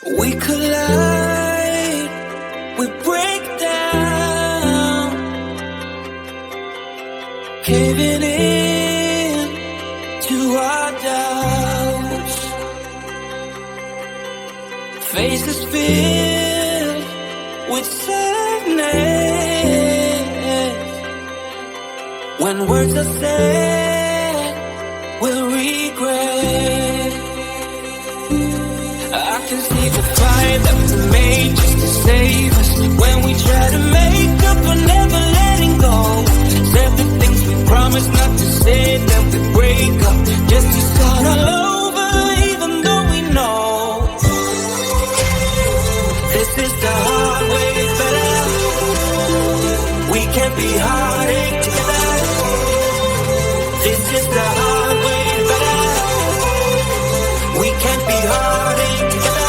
We collide, we break down, caving in to our doubts. Faces filled with sadness. When words are said, we'll regret. I can see the fire that we made just to save us. When we try to make up, we're never letting go. Said the things we promised not to say, then we break up just to start all over, even though we know this is the hard way better. We can't be heartache together. This is the hard way better. We can't be heartache together.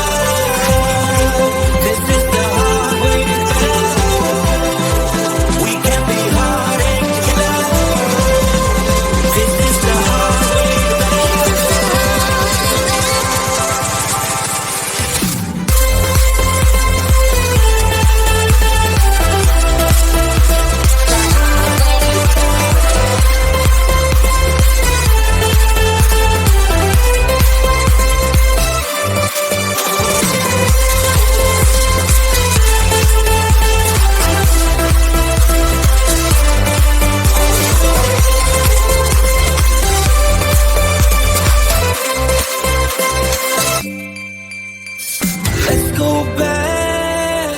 This is the hard way better. We can't be heartache together. This is the hard way Let's go back,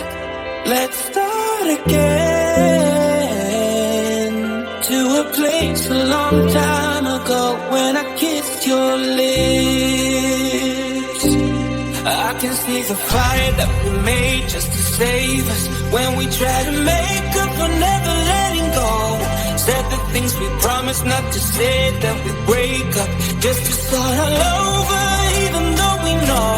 let's start again, to a place a long time ago when I kissed your lips. I can see the fire that we made just to save us. When we try to make up, we're never letting go. Said the things we promised not to say, then we break up just to start all over, even though we know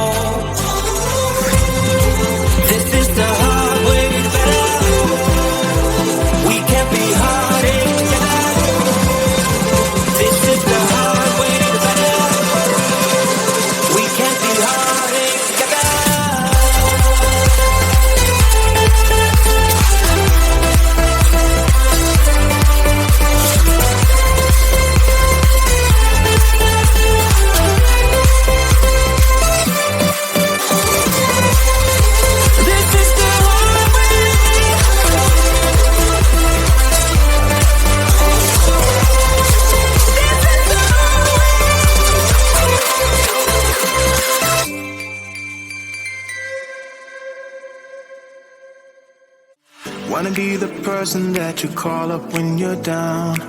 this is the hard way better. We can't be heartache together. This is the hard way better. We can't be heartache together. Wanna be the person that you call up when you're down.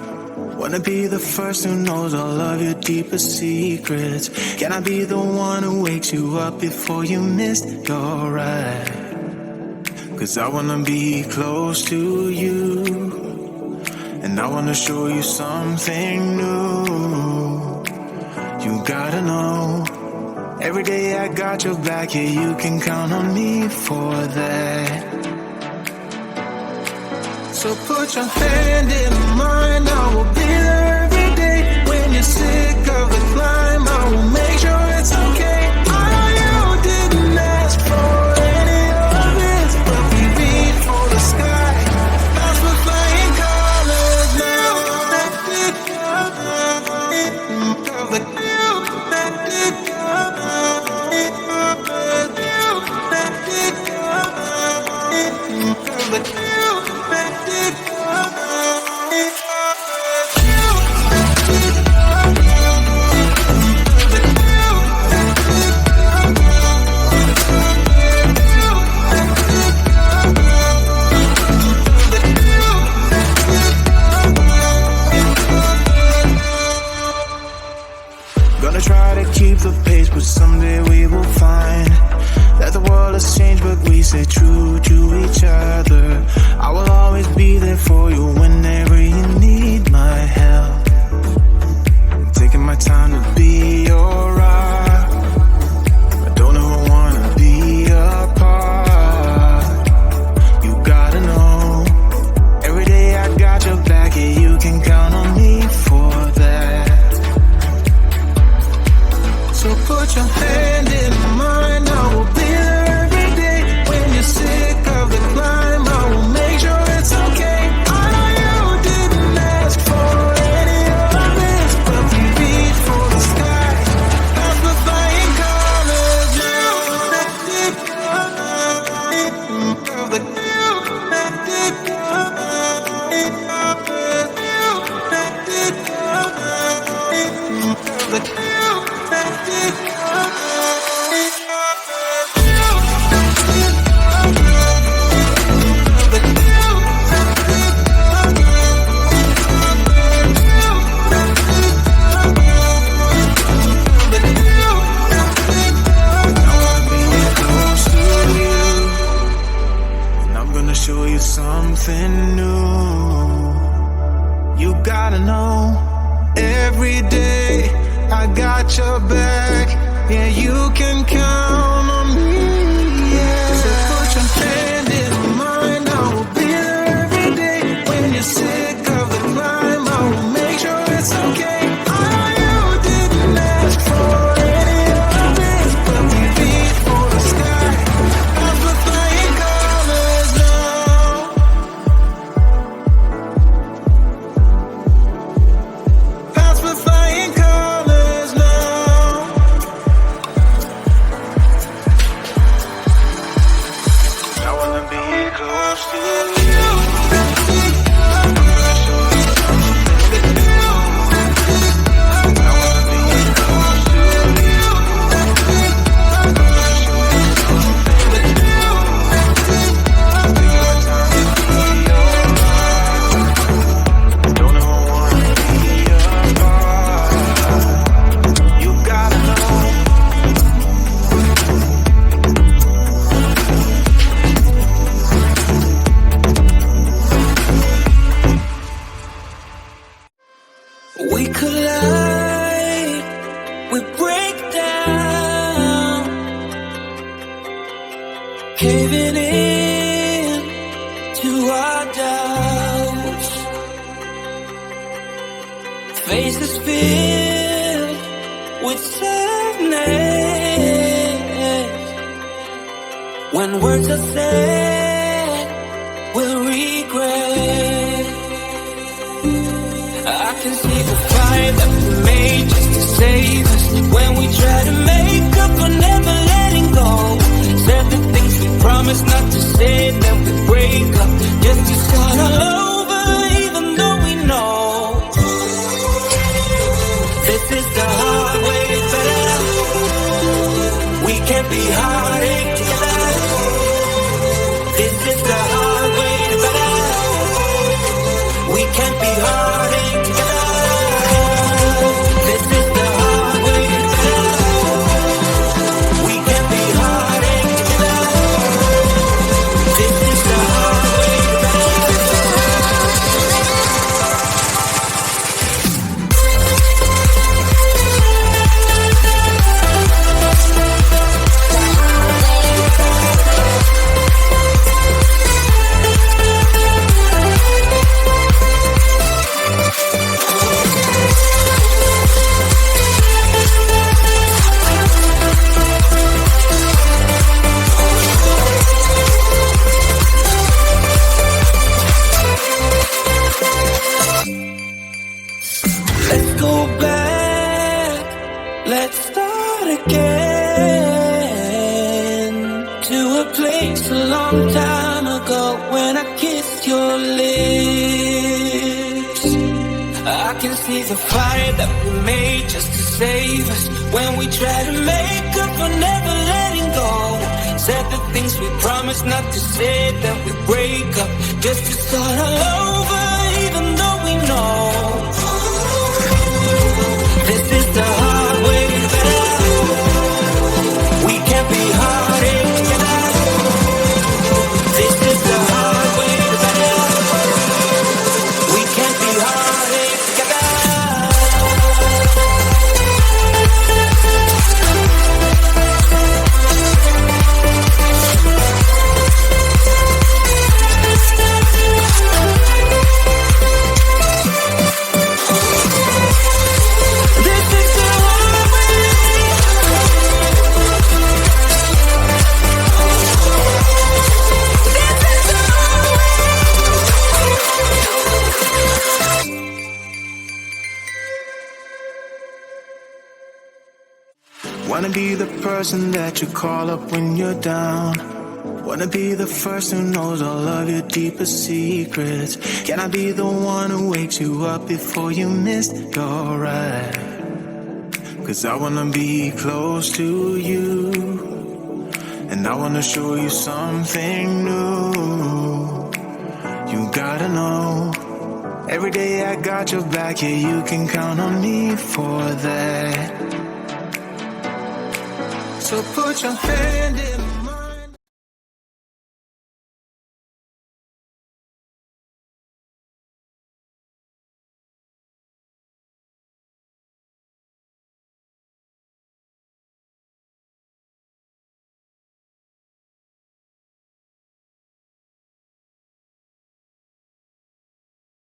Wanna be the first who knows all of your deepest secrets. Can I be the one who wakes you up before you miss your ride? Cause I wanna be close to you, and I wanna show you something new. You gotta know, every day I got your back, yeah, you can count on me for that. So put your hand in mine, I will be there every day. When you're sick of the climb, I will make sure it's okay. I know you didn't ask for any of this, but we reach for the sky. That's what flying colors now. Gonna try to keep the pace, but someday we will find that the world has changed, but we stay true to each other. I will always be there for you whenever you need my help. I'm taking my time to be your rock. I don't ever wanna be apart. You gotta know, every day I got your back, yeah, you can count on me for that. So put your hand in mine, I will be there every day. I got your back, yeah, you can count on me, yeah. So put your hand in mine, I will be there every day. When you're sick of the climb, I will make sure it's okay. I know you didn't ask for any of this, but we reach for the sky as we're flying colors now. As we're flying colors now. I wanna be close to you. We collide, we break down, caving in to our doubts. Faces filled with sadness. When words are said, we'll regret. I can see the fire that we made just to save us. When we try to make up for never letting go. Said the things we promised not to say, then we break up just to start all over, even though we know this is the hard way better. We can't be heartache together. This is the hard way better. We can't be heartache together. This is the hard way better. We can't be heartache together. This is the hard way Let's go back, let's start again, to a place a long time ago when I kissed your lips. I can see the fire that we made just to save us. When we try to make up for never letting go. Said the things we promised not to say, then we break up just to start all over, even though we know this is the hard way better. We can't be heartache together. This is the hard way better. We can't be heartache together. Wanna be the person that you call up when you're down. Wanna be the first who knows all of your deepest secrets. Can I be the one who wakes you up before you missed your ride? Cause I wanna be close to you, and I wanna show you something new. You gotta know, every day I got your back, yeah, you can count on me for that. So put your hand in